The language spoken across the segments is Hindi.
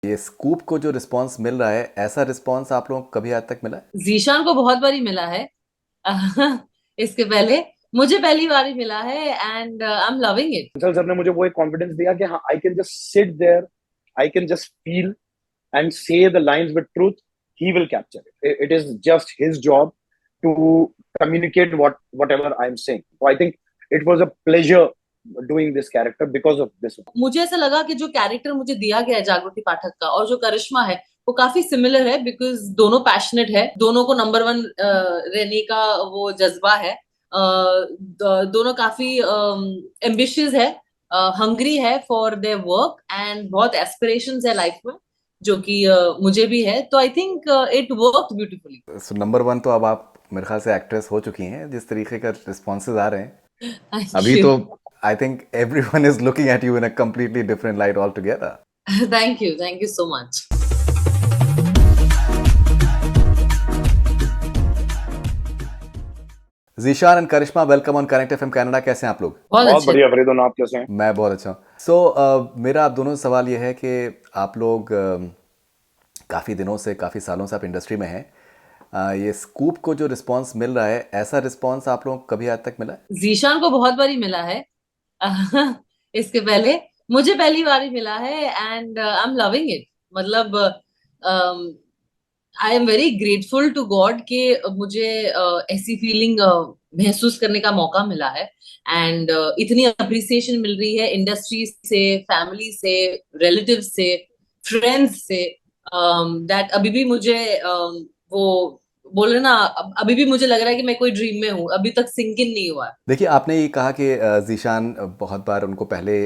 ये स्कूप को जो रिस्पांस मिल रहा है, ऐसा रिस्पांस आप लोगों को कभी आज तक मिला है? जीशान को बहुत बारी मिला है। इसके पहले मुझे पहली बार ही मिला है and I am loving it. Ansal sir ने मुझे वो एक कॉन्फिडेंस दिया कि हाँ, I can just sit there, I can just feel and say the lines with truth. He will capture it. It is just his job to communicate whatever I'm saying. So I think it was a pleasure doing this character because of this. मुझे ऐसा लगा कि जो कैरेक्टर मुझे दिया गया है जागृति पाठक का और जो करिश्मा है वो काफी सिमिलर है, बिकॉज दोनों पैशनेट है, दोनों को नंबर वन रहने का वो जज्बा है। दोनों काफी एम्बिशियस है, हंग्री है फॉर देयर वर्क एंड बहुत एस्पिरेशंस है लाइफ में, जो कि मुझे भी है। तो I think it work beautifully. So number one तो अब आप मेरे ख्याल से एक्ट्रेस हो चुकी हैं, जिस तरीके का रिस्पॉन्सेज आ रहे हैं थैंक अभी यू। तो I think everyone is looking at you in a completely different light all together. Thank you so much. Zeeshan and Karishma, welcome on connect FM Canada. कैसे हैं आप लोग? बहुत बहुत अच्छे। बढ़िया फरीदोन, आप कैसे हैं? मैं बहुत अच्छा हूँ। मेरा आप दोनों से सवाल ये है कि आप लोग काफ़ी दिनों से, काफ़ी सालों से आप इंडस्ट्री में हैं। ये स्कूप को जो रिस्पांस मिल रहा है, ऐसा रिस्पांस आप लोगों को कभी आज तक मिला है? जीशान को बहुत बारी मिला है। इसके पहले मुझे पहली बार ही मिला है and I am loving it. मतलब I am very grateful to God कि मुझे ऐसी फीलिंग महसूस करने का मौका मिला है एंड इतनी अप्रिसिएशन मिल रही है इंडस्ट्री से, फैमिली से, रिलेटिव से, फ्रेंड्स से, दैट अभी भी मुझे वो बोले ना, अभी भी मुझे लग रहा है कि मैं कोई ड्रीम में हूँ, अभी तक सिंक इन नहीं हुआ। देखिए, आपने ये कहा कि जीशान बहुत बार उनको पहले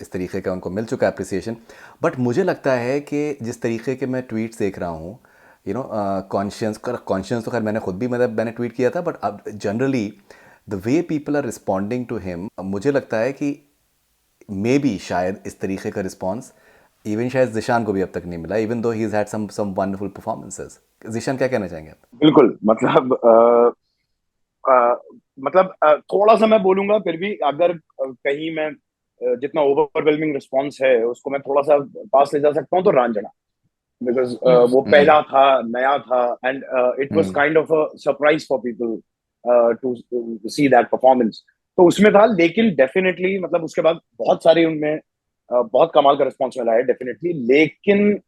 इस तरीके का उनको मिल चुका है अप्रिसिएशन, बट मुझे लगता है कि जिस तरीके के मैं ट्वीट्स देख रहा हूँ, यू नो, कॉन्शियस तो खैर मैंने खुद भी, मतलब मैंने ट्वीट किया था, बट अब generally the way people are responding to him, मुझे लगता है कि मे बी शायद इस तरीके का रिस्पॉन्स इवन शायद जिशान को भी अब तक नहीं मिला, even though he has had some wonderful performances. Zeeshan, क्या कहना चाहेंगे आप? बिल्कुल, मतलब अ, मतलब थोड़ा सा मैं बोलूंगा, फिर भी अगर कहीं मैं जितना ओवरवेलमिंग रिस्पॉन्स है उसको मैं थोड़ा सा पास ले जा सकता हूँ तो रांझना, बिकॉज हम्म। वो पहला था, नया था, and it was hmm. Kind of a surprise for people to see that performance. तो उसमें था, लेकिन डेफिनेटली मतलब उसके बाद बहुत सारे उनमें बहुत कमाल का रिस्पॉन्स मिला है डेफिनेटली. लेकिन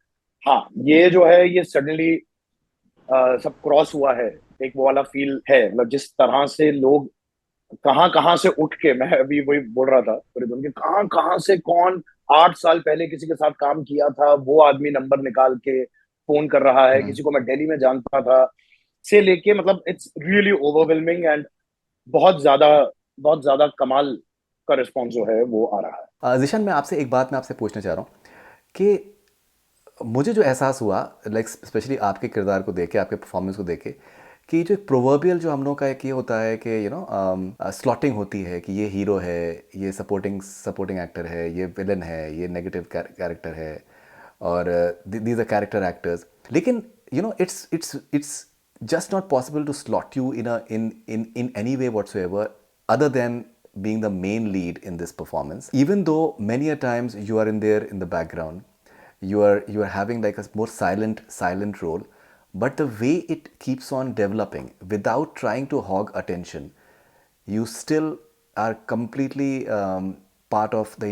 हाँ, ये जो है ये सडनली सब क्रॉस हुआ है. एक वो वाला फील है, मतलब जिस तरह से लोग कहाँ कहाँ से उठ के, मैं अभी वही बोल रहा था फरीदुन के, कहाँ कहाँ से कौन 8 साल पहले किसी के साथ काम किया था वो आदमी नंबर निकाल के फोन कर रहा है, हम्म। किसी को मैं दिल्ली में जानता था से लेके, मतलब इट्स रियली ओवरवेलमिंग एंड बहुत ज्यादा बहुत ज्यादा कमाल का रिस्पॉन्स जो है वो आ रहा है. जिशान, मैं आपसे एक बात मैं आपसे पूछना चाह रहा हूँ कि मुझे जो एहसास हुआ, लाइक स्पेशली आपके किरदार को देख के, आपके परफॉर्मेंस को देख के, कि जो एक प्रोवर्बियल जो हम लोगों का एक ये होता है कि यू नो स्लॉटिंग होती है कि ये हीरो है, ये सपोर्टिंग सपोर्टिंग एक्टर है, ये विलन है, ये नेगेटिव कैरेक्टर है, और दीज आर कैरेक्टर एक्टर्स। लेकिन you know it's just not possible to slot you in any way whatsoever, other than being the main lead in this performance, even though many a times you are in there in the background, you are having like a more silent role, but the way it keeps on developing without trying to hog attention, you still are completely part of the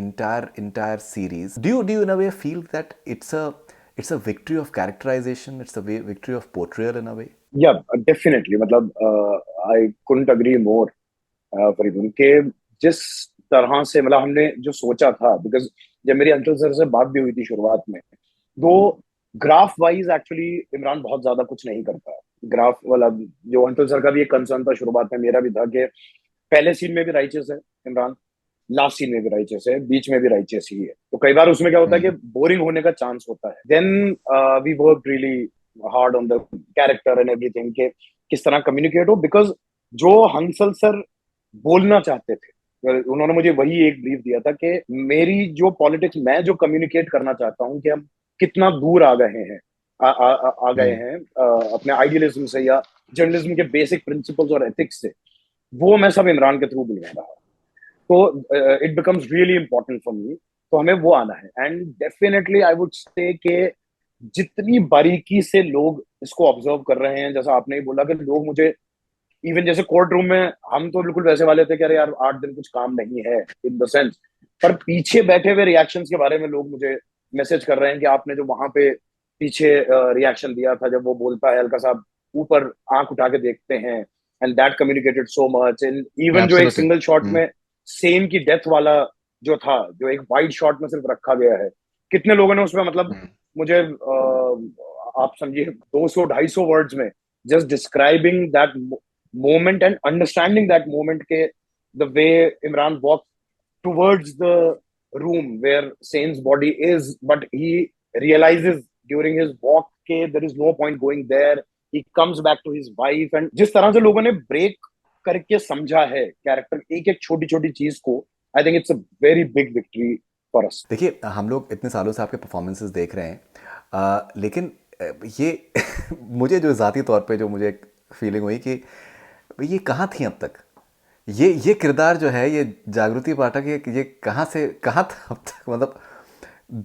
entire series. Do you in a way feel that it's a victory of characterization, it's a victory of portrayal in a way? या डेफिनेटली, मतलब आई कुडंट अग्री मोर फरीदुन के. जिस तरह से मतलब हमने जो सोचा था, बिकॉज जब मेरी अंकल सर से बात भी हुई थी शुरुआत में, तो ग्राफ वाइज एक्चुअली इमरान बहुत ज्यादा कुछ नहीं करता. ग्राफ वाला जो अंकल सर का भी एक कंसर्न था शुरुआत में, मेरा भी था कि पहले सीन में भी राइचेस है इमरान, लास्ट सीन में भी राइचेस है, बीच में भी राइचेस ही है. तो कई बार उसमें क्या होता है कि हम्म। बोरिंग होने का चांस होता है. Then we work really hard on the character and everything के किस तरह कम्युनिकेट हो, बिकॉज जो हंसल सर बोलना चाहते थे, उन्होंने मुझे वही एक ब्रीफ दिया था कि मेरी जो पॉलिटिक्स, मैं जो कम्युनिकेट करना चाहता हूँ कि हम कितना दूर आ गए हैं, आ गए हम्म। हैं अपने आइडियलिज्म से या जर्नलिज्म के बेसिक प्रिंसिपल्स और एथिक्स से, वो मैं सब इमरान के थ्रू बुलवा रहा हूँ. तो it becomes really important for me. तो हमें वो आना है, and definitely I would say कि जितनी बारीकी से लोग इसको ऑब्जर्व कर रहे हैं, जैसा आपने ही बोला कि लोग मुझे इवन जैसे कोर्ट रूम में हम तो बिल्कुल वैसे वाले थे कि अरे यार 8 दिन कुछ काम नहीं है इन द सेंस, पर पीछे बैठे हुए रिएक्शंस के बारे में लोग मुझे मैसेज कर रहे हैं कि आपने जो वहां पे पीछे रिएक्शन दिया था जब वो बोलता है हल्का सा ऊपर आंख उठा के देखते हैं, and that communicated so much. And even जो एक एब्सोल्युटली। सिंगल शॉट में सेन की डेथ वाला जो था, जो एक वाइड शॉट में सिर्फ रखा गया है, कितने लोगों ने उसमें मतलब मुझे आप समझिए 200-250 वर्ड्स में just describing that moment and understanding that moment ke the way Imran walked towards the room where Sain's body is, but he realizes during his walk ke there is no point going there, he comes back to his wife, and जिस तरह से लोगों ने ब्रेक करके समझा है कैरेक्टर एक एक छोटी छोटी चीज को, I think it's a very big victory for us. देखिए, हम लोग इतने सालों से आपके परफॉर्मेंसेस देख रहे हैं, लेकिन ये मुझे जो ज़ाती तौर पे जो मुझे फीलिंग हुई कि ये कहाँ थी अब तक, ये किरदार जो है, ये जागृति पाठक, ये कहाँ से कहाँ था अब तक, मतलब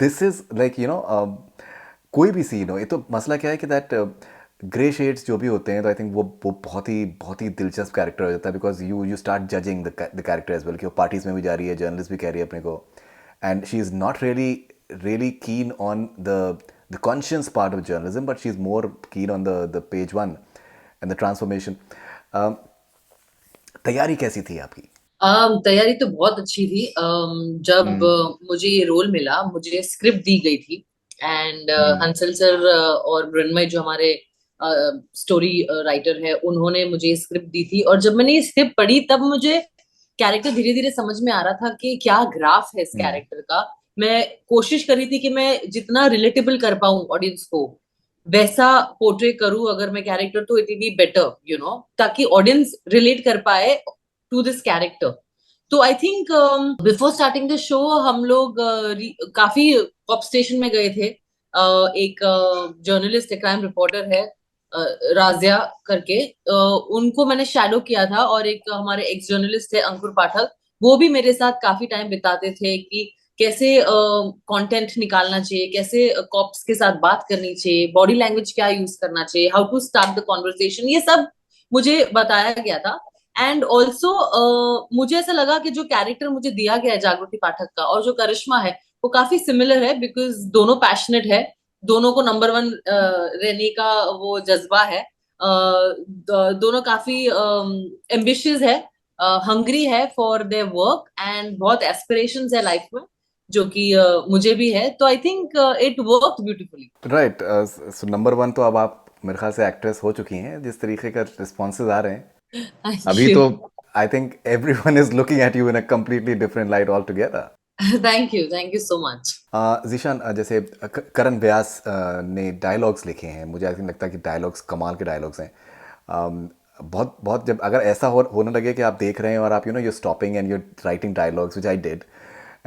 दिस इज़ लाइक कोई भी सीन हो, ये तो मसला क्या है कि दैट ग्रे शेड्स जो भी होते हैं, तो आई थिंक वो बहुत ही दिलचस्प कैरेक्टर हो जाता है, because you start judging the character as well, कि वो पार्टीज में भी जा रही है, जर्नलिस्ट भी कह रही है अपने को, and she is not really keen on the conscience part of journalism, but she's more keen on the page one and the transformation. तैयारी कैसी थी आपकी? तैयारी तो बहुत अच्छी थी। जब मुझे ये रोल मिला, मुझे स्क्रिप्ट दी गई थी, एंड हंसल सर और मृण्मय जो हमारे स्टोरी राइटर है, उन्होंने मुझे स्क्रिप्ट दी थी, और जब मैंने ये स्क्रिप्ट पढ़ी तब मुझे कैरेक्टर धीरे धीरे समझ में आ रहा था कि क्या ग्राफ है इस कैरेक्टर का। मैं कोशिश करी थी कि मैं जितना रिलेटेबल कर पाऊं ऑडियंस को, वैसा पोर्ट्रे करूं अगर मैं कैरेक्टर, तो इट विल बी बेटर, ताकि ऑडियंस रिलेट कर पाए टू दिस कैरेक्टर। तो I think before starting the show हम लोग काफी पॉप स्टेशन में गए थे। एक जर्नलिस्ट है, क्राइम रिपोर्टर है, राजिया करके, उनको मैंने शैडो किया था, और एक हमारे एक्स जर्नलिस्ट है अंकुर पाठक, वो भी मेरे साथ काफी टाइम बिताते थे कि कैसे कंटेंट निकालना चाहिए, कैसे कॉप्स के साथ बात करनी चाहिए, बॉडी लैंग्वेज क्या यूज करना चाहिए, how to start the conversation, ये सब मुझे बताया गया था। एंड ऑल्सो मुझे ऐसा लगा कि जो कैरेक्टर मुझे दिया गया है जागृति पाठक का, और जो करिश्मा है, वो काफी सिमिलर है, बिकॉज दोनों पैशनेट है, दोनों को नंबर वन रहने का वो जज्बा है, दोनों काफी एम्बिशियस है, हंग्री है फॉर देयर वर्क, एंड बहुत एस्पिरेशंस है लाइफ में, जो कि मुझे भी है। तो I think it work beautifully. Right. So number one तो अब आप मेरे ख्याल से एक्ट्रेस हो चुकी हैं, जिस तरीके का रिस्पॉन्सेज आ रहे हैं थैंक अभी, यू। तो I think everyone is looking at you in a completely different light all together. Thank you so much. Zeeshan, जैसे करण व्यास ने डायलॉग्स लिखे हैं, मुझे आई थिंक लगता है कि डायलॉग्स कमाल के डायलॉग्स हैं। बहुत बहुत जब अगर ऐसा होने लगे कि आप देख रहे हैं और आप you stopping and your writing dialogues, which I did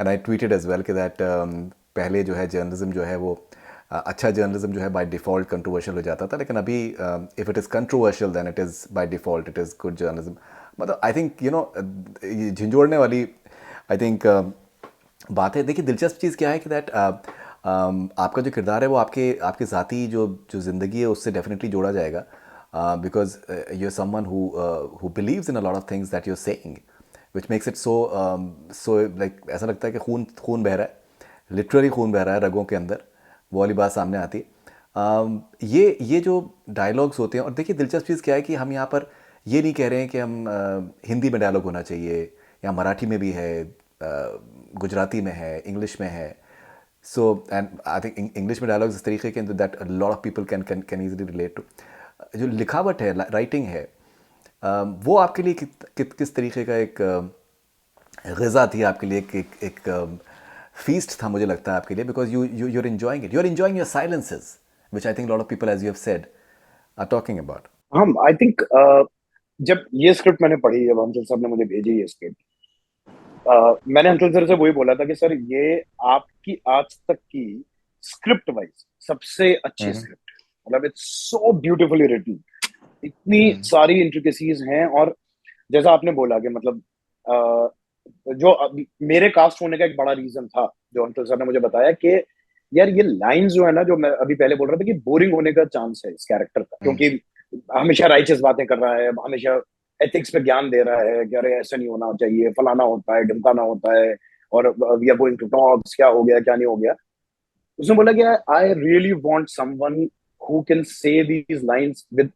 and I tweeted as well, कि दैट पहले जो है जर्नलिज्म जो है वो अच्छा जर्नलिज्म जो है बाय डिफ़ॉल्ट कंट्रोवर्शियल हो जाता था, लेकिन अभी if it is controversial then it is by default it is good journalism. मतलब आई थिंक ये झंझोड़ने वाली आई थिंक बात है। देखिए, दिलचस्प चीज़ क्या है कि दैट आपका जो किरदार है वो आपके ज़ाती जो ज़िंदगी है उससे डेफिनेटली जोड़ा जाएगा, because you are someone who believes in a lot of things that you are saying, which makes it so like ऐसा लगता है कि खून बह रहा है, लिटरली खून बह रहा है रगों के अंदर, वो वाली बात सामने आती है। ये जो डायलॉग्स होते हैं, और देखिए दिलचस्प चीज़ क्या है कि हम यहाँ पर ये नहीं कह रहे हैं कि हम हिंदी में डायलॉग होना चाहिए, या मराठी में भी है, गुजराती में है, इंग्लिश में है। So and I think English में डायलॉग्स इस तरीके के that a lot of people can easily relate to. जो लिखावट है, राइटिंग है, वो आपके लिए किस तरीके का एक ग़िज़ा थी आपके लिए, एक फीस्ट था मुझे लगता है आपके लिए, because you're enjoying it, you're enjoying your silences, which I think a lot of people, as you have said, are talking about. हम आई थिंक जब ये स्क्रिप्ट मैंने पढ़ी, जब अंशुल साहब ने मुझे भेजी ये स्क्रिप्ट, मैंने अंशुल सर से वही बोला था कि सर ये आपकी आज तक की स्क्रिप्ट वाइज सबसे अच्छी स्क्रिप्ट है, मतलब इट्स सो ब्यूटिफुली रिटन, इतनी सारी इंट्रिकेसीज हैं। और जैसा आपने बोला कि मतलब जो मेरे कास्ट होने का एक बड़ा रीजन था, जो अंशुल सर ने मुझे बताया कि यार ये लाइंस जो है ना, जो मैं अभी पहले बोल रहा था कि बोरिंग होने का चांस है इस कैरेक्टर का, क्योंकि हमेशा राइचस बातें कर रहा है, हमेशा एथिक्स पे ज्ञान दे रहा है कि अरे ऐसा नहीं होना चाहिए, फलाना होता है, ढिमकाना होता है, और we are going to talks, क्या हो गया क्या नहीं हो गया। उसने बोला कि I really want someone who can say these lines with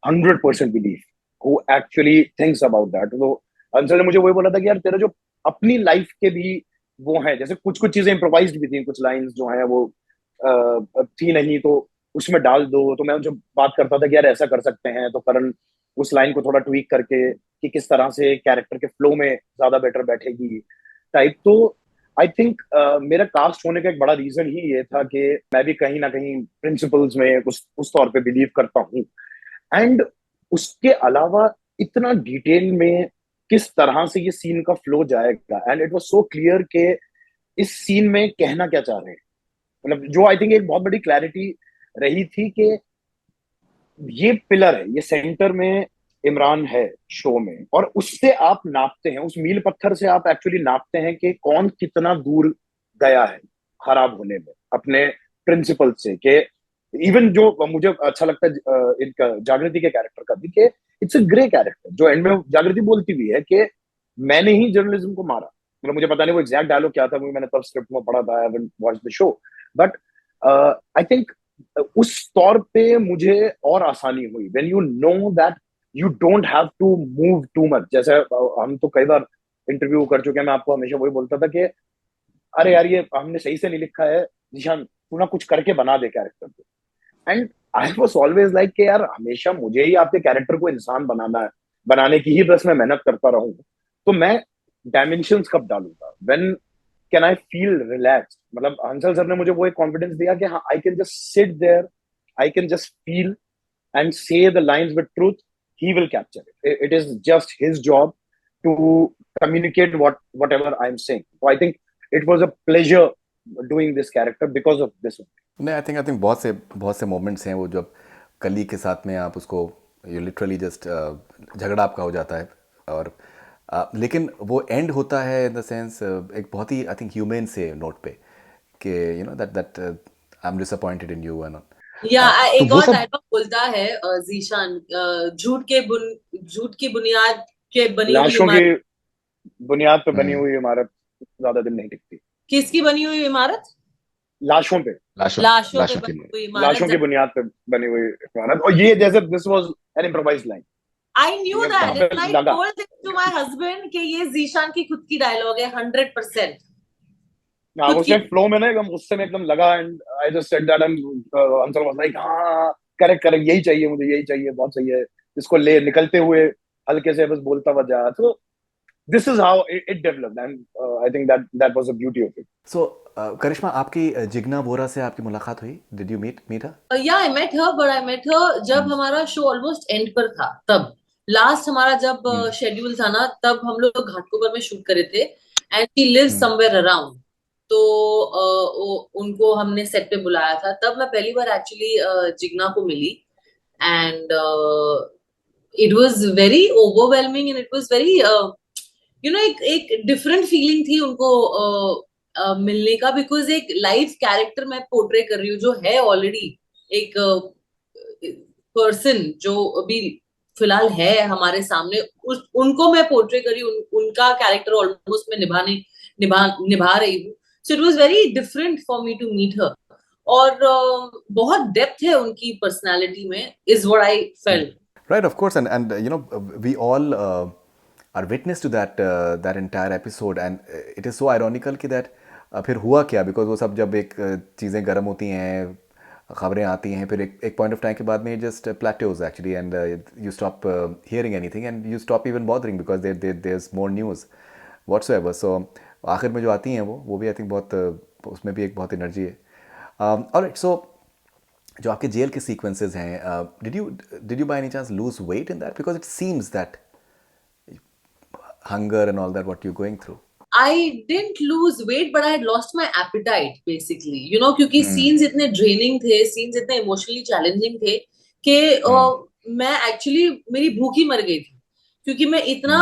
100% belief, who actually thinks about that. तो अंशल ने मुझे वही बोला था कि यार तेरा जो अपनी लाइफ के भी वो है, जैसे कुछ कुछ चीजें इम्प्रोवाइज्ड भी थी, कुछ लाइंस जो है वो थी नहीं, तो उसमें डाल दो। तो मैं उनसे बात करता था कि यार ऐसा कर सकते हैं, तो करण उस लाइन को थोड़ा ट्वीक करके कि किस तरह से कैरेक्टर के फ्लो में ज्यादा बेटर बैठेगी टाइप। तो आई थिंक मेरा कास्ट होने का एक बड़ा रीजन ही ये था कि मैं भी कहीं ना कहीं प्रिंसिपल्स में उस तौर पे बिलीव करता हूँ। एंड उसके अलावा इतना डिटेल में किस तरह से ये सीन का फ्लो जाएगा, and it was so clear कि इस सीन में कहना क्या चाह रहे हैं। मतलब जो आई थिंक एक बहुत बड़ी क्लैरिटी रही थी कि ये पिलर है, ये सेंटर में इमरान है शो में, और उससे आप नापते हैं, उस मील पत्थर से आप एक्चुअली नापते हैं कि कौन कितना दूर गया है खराब होने में अपने प्रिंसिपल से। कि इवन जो मुझे अच्छा लगता है इनका जागृति के कैरेक्टर का भी, कि इट्स अ ग्रे कैरेक्टर, जो एंड में जागृति बोलती भी है कि मैंने ही जर्नलिज्म को मारा। मतलब मुझे पता नहीं वो एग्जैक्ट डायलॉग क्या था, मैंने तब स्क्रिप्ट में पढ़ा था, I haven't watched the show, but I think उस तौर पे मुझे और आसानी हुई when you know that you don't have to move too much. जैसे हम तो कई बार इंटरव्यू कर चुके हैं, मैं आपको हमेशा वही बोलता था कि अरे यार ये हमने सही से नहीं लिखा है निशान, तू ना कुछ करके बना दे कैरेक्टर को। And I was always like कि यार हमेशा मुझे ही आपके कैरेक्टर को इंसान बनाना है, बनाने की ही बस मैं मेहनत करता रहूं, तो मैं डायमेंशंस कब डालूंगा, when can I feel relax. मतलब हंसल सर ने मुझे वो एक कॉन्फिडेंस दिया कि हाँ I can just sit there, I can just feel and say the lines with truth, he will capture it. It is just his job to communicate whatever I'm saying. So I think it was a pleasure doing this character because of this one. नहीं, आई थिंक बहुत से मोमेंट्स हैं वो, जब कली के साथ में आप उसको यू लिटरली जस्ट झगड़ा आपका हो जाता है, और लेकिन वो एंड होता है इन द सेंस एक बहुत ही आई थिंक ह्यूमन से नोट पे, कि you know that I am disappointed in you and या तो एक वो और सब डायलॉग बोलता है जीशान, झूठ की बुनियाद के बनी हुई लाशों की इमारत। बुनियाद पे बनी हुई इमारत ज्यादा दिन नहीं टिकती। किसकी बनी हुई इमारत? लाशों पे, लाशों पे लाशों के बनी लिए। हुई इमारत। लाशों की बुनियाद पे बनी हुई इमारत। और ये जैसे this was an improvised line, I knew ये वहां that पे and I लगा। told this to my husband कि ये जीशान की खुद की डायलॉग है 100%। हाँ खुद उस की। टाइम फ्लो में ना एकदम गुस्से में एकदम लगा, and I just said that, and answer was like हाँ करेक्ट करेक्ट, यही चाहिए मुझे, यही चाहिए, बहुत सही है, इसको ले निकलते हुए हल्के से बस बोलता हुआ जा। तो this is how it developed, and I think that was the beauty of it. So Karishma, आपकी जिग्ना बोरा से आपकी मुलाकात हुई? Did you meet her? Yeah, I met her, but I met her जब हमारा शो ऑलमोस्ट एंड पर था। तब लास्ट हमारा जब शेड्यूल था ना, तब हम लोग घाटकोपर में शूट करे थे, and she live somewhere around. तो उनको हमने सेट पे बुलाया था, तब मैं पहली बार एक्चुअली जिग्ना को मिली। And it was very overwhelming and it was very एक डिफरेंट फीलिंग थी उनको मिलने का, बिकॉज एक लाइव कैरेक्टर मैं पोर्ट्रे कर रही हूँ जो है ऑलरेडी एक पर्सन जो अभी फिलहाल है हमारे सामने, उनको मैं पोर्ट्रे करी, उनका कैरेक्टर ऑलमोस्ट मैं निभा रही हूँ। So it was very different for me to meet her. और बहुत डेप्थ है उनकी पर्सनालिटी में, is what I felt. Right, of course, and you know, we all are witness to that entire episode, and it is so ironical कि that फिर हुआ क्या, because वो सब जब एक चीज़ें गर्म होती हैं, खबरें आती हैं, फिर एक पॉइंट ऑफ टाइम के बाद में just plateaus actually, and you stop hearing anything, and you stop even bothering because there's more news whatsoever. So आखिर में जो आती हैं वो भी आई थिंक बहुत उसमें भी एक बहुत एनर्जी है। ऑलराइट, सो जो आपके जेल के सीक्वेंसेस हैं, did you by any chance lose weight in that, because it seems that hunger and all that what you going through? I didn't lose weight, but I had lost my appetite basically, you know, क्योंकि scenes इतने draining थे, scenes इतने emotionally challenging थे कि मैं actually मेरी भूख ही मर गई थी, क्योंकि मैं इतना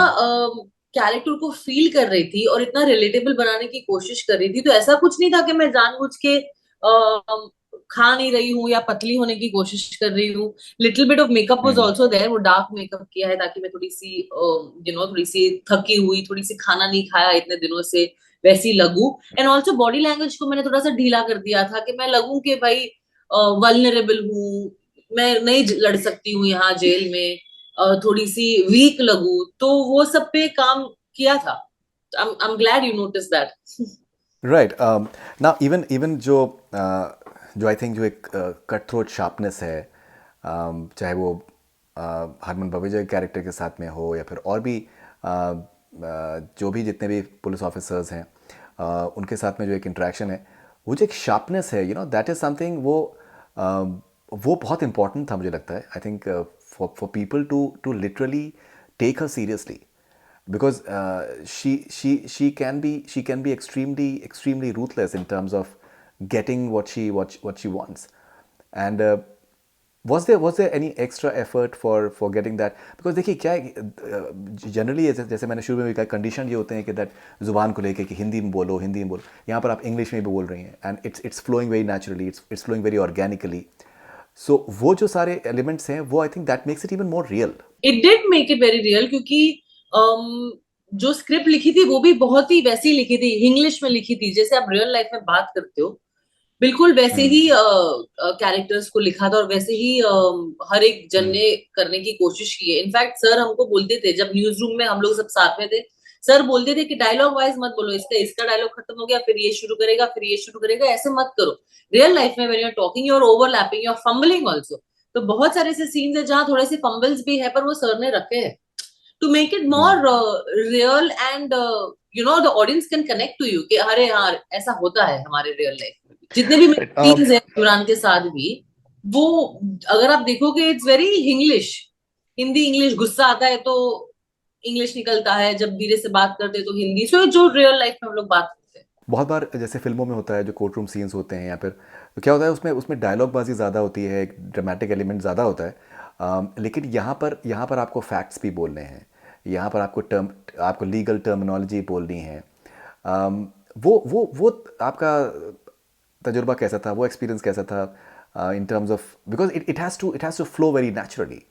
कैरेक्टर को फील कर रही थी और इतना रिलेटेबल बनाने की कोशिश कर रही थी। तो ऐसा कुछ नहीं था कि मैं जानबूझ के खा नहीं रही हूँ या पतली होने की कोशिश कर रही हूँ. Little bit of makeup was hmm. Also there. वो डार्क मेकअप किया है ताकि मैं थोड़ी सी थोड़ी सी थकी हुई, थोड़ी सी खाना नहीं खाया इतने दिनों से, वैसी लगूं. एंड ऑल्सो बॉडी लैंग्वेज को मैंने थोड़ा सा ढीला कर दिया था कि मैं लगूं कि भाई वल्नरेबल हूँ, मैं नहीं लड़ सकती हूँ यहाँ जेल में, थोड़ी सी वीक लगूं. तो वो सब पे काम किया था. I'm glad you noticed that. Right. ना इवन जो आई थिंक जो एक कट थ्रोट शार्पनेस है, चाहे वो हरमन बवेजा के कैरेक्टर के साथ में हो या फिर और भी जो भी जितने भी पुलिस ऑफिसर्स हैं, उनके साथ में जो एक इंटरेक्शन है, वो जो एक शार्पनेस है, दैट इज़ समथिंग, वो बहुत इंपॉर्टेंट था मुझे लगता है. I think for people to literally take her seriously, because she can be extremely ruthless in terms of getting what she wants. And was there any extra effort for getting that? Because देखिए क्या है, जनरली जैसे मैंने शुरू में भी कहा, कंडीशन ये होते हैं कि दैट ज़ुबान को लेके कि हिंदी में बोलो, हिंदी में बोलो. यहाँ पर आप इंग्लिश में भी बोल रही हैं, and it's flowing very naturally, it's flowing very organically. So वो जो सारे एलिमेंट्स हैं, वो I think that makes it even more real. It did make it very real, क्योंकि जो स्क्रिप्ट लिखी थी वो भी बहुत ही वैसी लिखी थी, इंग्लिश में लिखी थी जैसे आप रियल लाइफ में बात करते हो. बिल्कुल वैसे ही कैरेक्टर्स को लिखा था और वैसे ही हर एक जन ने करने की कोशिश की है. इनफैक्ट सर हमको बोलते थे, जब न्यूज रूम में हम लोग सब साथ में थे, सर बोलते थे कि डायलॉग वाइज मत बोलो, इसका इसका डायलॉग खत्म हो गया फिर ये शुरू करेगा, फिर ये शुरू करेगा, ऐसे मत करो. रियल लाइफ में when you are talking you are overlapping, you are fumbling also. तो बहुत सारे ऐसे सीन्स है जहां थोड़े से फंबल्स भी है, पर वो सर ने रखे हैं to make it more real. And the audience can connect to you कि अरे यार ऐसा होता है हमारे रियल लाइफ में. जितने भी मेरे सीन्स हैं इमरान के साथ भी, वो अगर आप देखोगे it's very English, Hindi English. गुस्सा आता है तो इंग्लिश निकलता है, जब धीरे से बात करते हैं तो हिंदी. सो जो रियल लाइफ में हम लोग बात करते हैं. बहुत बार जैसे फिल्मों में होता है, जो कोर्ट रूम सीन्स होते हैं या फिर, तो क्या होता है उसमें उसमें डायलॉग बाजी ज़्यादा होती है, एक ड्रामेटिक एलिमेंट ज़्यादा होता है. लेकिन यहाँ पर आपको फैक्ट्स भी बोलने हैं, यहाँ पर आपको लीगल टर्मिनोलॉजी बोलनी है. वो आपका तजुर्बा कैसा था, वो एक्सपीरियंस कैसा था in terms of, because it has to flow very naturally.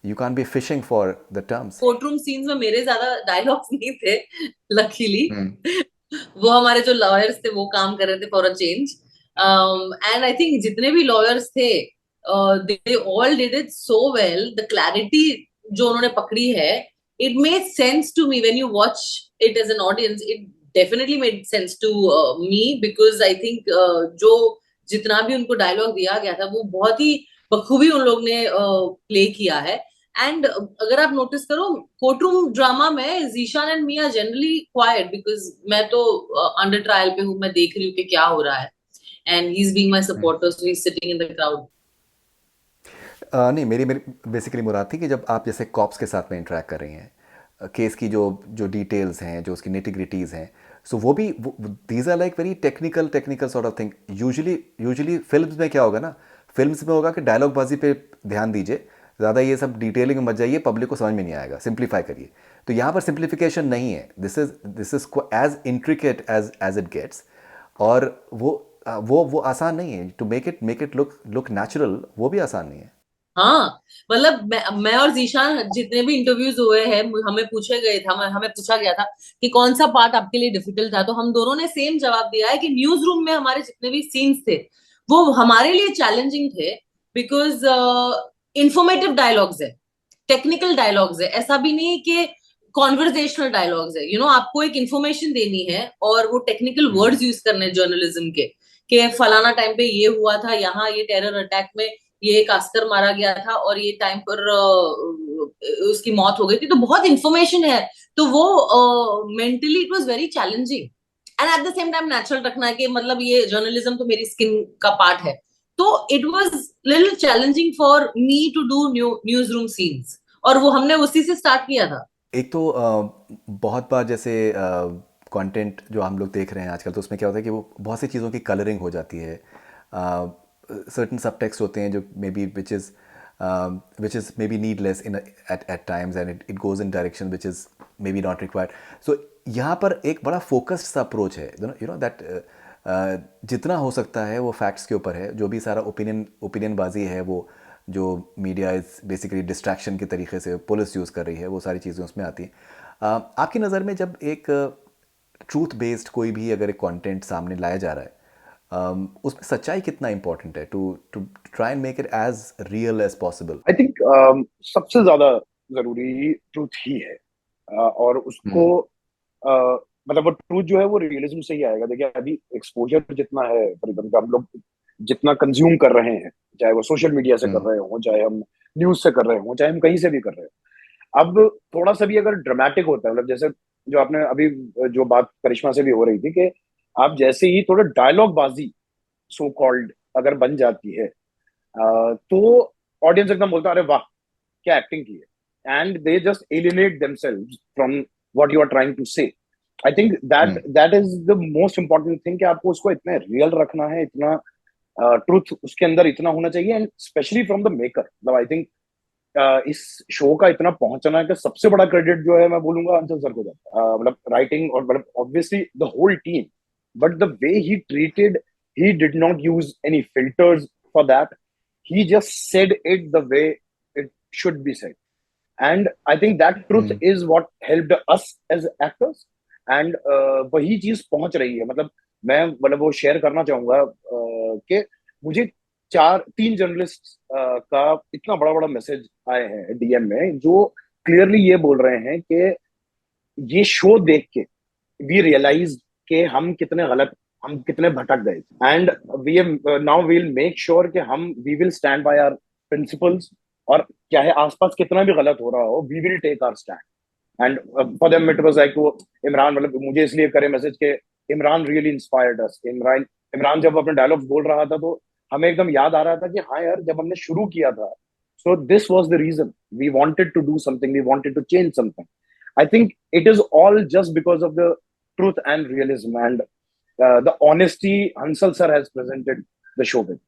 You can be fishing for the terms. Court room scenes में मेरे ज्यादा डायलॉग्स नहीं थे, लकीली. वो हमारे जो लॉयर्स थे वो काम कर रहे थे for a change. And I think जितने भी लॉयर्स थे they all did it so well. The clarity जो उन्होंने पकड़ी है, it made sense to me when you watch it as an audience. It definitely made sense to me, because I think जो जितना भी उनको डायलॉग दिया गया था वो बहुत ही बखूबी उन लोग ने प्ले किया है. एंड अगर आप नोटिस करो कोर्ट रूम ड्रामा में Zeeshan and me are generally quiet, because मैं तो अंडर ट्रायल पे हूँ, मैं देख रही हूँ कि क्या हो रहा है. And he is being my supporter, so he is sitting in the crowd. नहीं, मेरी मेरी बेसिकली मुराद थी कि जब आप जैसे कॉप्स के साथ में इंटरेक्ट कर रही हैं, केस की जो जो डिटेल्स हैं, जो उसकी निटिग्रिटीज़ हैं, सो वो भी these are like very technical sort of thing. Usually films में क्या होगा ना, फिल्म्स में होगा कि डायलॉग बाजी पे ध्यान दीजिए, ज़्यादा ये सब डिटेलिंग में मत जाइए, पब्लिक को समझ में नहीं आएगा, सिंप्लीफाई करिए. तो यहाँ पर सिंप्लीफिकेशन नहीं है, this is as intricate as it gets. और वो आसान नहीं है. To make it look natural, वो भी आसान नहीं है. हाँ, मतलब मैं और जीशान जितने भी इंटरव्यूज हुए हैं, हमें हमें पूछा गया था कि कौन सा पार्ट आपके लिए डिफिकल्ट था, तो हम दोनों ने सेम जवाब दिया है कि न्यूज रूम में हमारे जितने भी सीन्स थे वो हमारे लिए चैलेंजिंग थे. बिकॉज इंफॉर्मेटिव डायलॉग्स है, टेक्निकल डायलॉग्स है, ऐसा भी नहीं कि कॉन्वर्जेशनल डायलॉग्स है. आपको एक इंफॉर्मेशन देनी है और वो टेक्निकल वर्ड्स यूज करने जर्नलिज्म के, कि फलाना टाइम पे ये हुआ था, यहाँ ये टेरर अटैक में ये एक अस्कर मारा गया था और ये टाइम पर उसकी मौत हो गई थी. तो बहुत इंफॉर्मेशन है, तो वो mentally it was very challenging. And at the same time natural रखना है कि मतलब ये जर्नलिज्म तो मेरी स्किन का पार्ट है. तो it was little challenging for me to do news room scenes, और वो हमने उसी से स्टार्ट किया था. एक तो बहुत बार जैसे कंटेंट जो हम लोग देख रहे हैं आजकल, तो उसमें क्या होता है कि वो बहुत सी चीज़ों की कलरिंग हो जाती है. सर्टन सब टेक्स्ट होते हैं जो may be which is maybe needless at times, and it goes in direction which is maybe not required. So यहाँ पर एक बड़ा फोकस्ड सा अप्रोच है, you know that जितना हो सकता है वो फैक्ट्स के ऊपर है, जो भी सारा ओपिनियन बाजी है वो जो मीडिया इज बेसिकली डिस्ट्रैक्शन के तरीके से पुलिस यूज़ कर रही है, वो सारी चीज़ें उसमें आती हैं। आपकी नज़र में जब एक ट्रूथ बेस्ड कोई भी अगर एक कंटेंट सामने लाया जा रहा है, उसमें सच्चाई कितना इंपॉर्टेंट है to to try and make it as real as possible? I think सबसे ज्यादा जरूरी ट्रूथ ही है। और उसको हम्म। मतलब वो ट्रूथ जो है वो रियलिज्म से ही आएगा। देखिए अभी एक्सपोजर जितना है, फॉर एग्जाम्पल हम लोग जितना कंज्यूम कर रहे हैं, चाहे वो सोशल मीडिया से कर हम्म। रहे हो, चाहे हम न्यूज से कर रहे हो, चाहे हम कहीं से भी कर रहे हो, अब थोड़ा सा भी अगर ड्रामेटिक होता है, मतलब जैसे जो आपने अभी जो बात करिश्मा से भी हो रही थी कि आप जैसे ही थोड़ा डायलॉग बाजी सो कॉल्ड अगर बन जाती है, तो ऑडियंस एकदम बोलता है अरे वाह क्या एक्टिंग की है, and they just alienate themselves from what you are trying to say. I think that hmm. That is the most important thing कि आपको उसको इतना रियल रखना है, इतना ट्रूथ उसके अंदर इतना होना चाहिए, and specially from the maker. मतलब आई थिंक इस शो का इतना पहुंचना का सबसे बड़ा क्रेडिट जो है मैं बोलूंगा अंचल सर को जाता है। मतलब राइटिंग और मतलब obviously the whole team, but the way he treated, he did not use any filters for that. He just said it the way it should be said, and I think that truth hmm. is what helped us as actors, and वही चीज पहुंच रही है। मतलब मैं मतलब वो शेयर करना चाहूंगा कि मुझे तीन जर्नलिस्ट का इतना बड़ा बड़ा मैसेज आए हैं डीएम में, जो क्लियरली ये बोल रहे हैं कि ये शो देख के वी रियलाइज के हम कितने भटक गए थे, and we now will make sure कि हम we will stand by our principles, और चाहे आसपास कितना भी गलत हो रहा हो we will take our stand. And for them it was like वो इमरान, मतलब मुझे इसलिए करे मैसेज के Imran really inspired us. Imran जब अपने डायलॉग्स बोल रहा था तो हमें एकदम याद आ रहा था कि हाँ यार जब हमने शुरू किया था, so this was the reason we wanted to do something, we wanted to change something. I think it is all just because of the truth and realism and the honesty Hansal sir has presented the show with.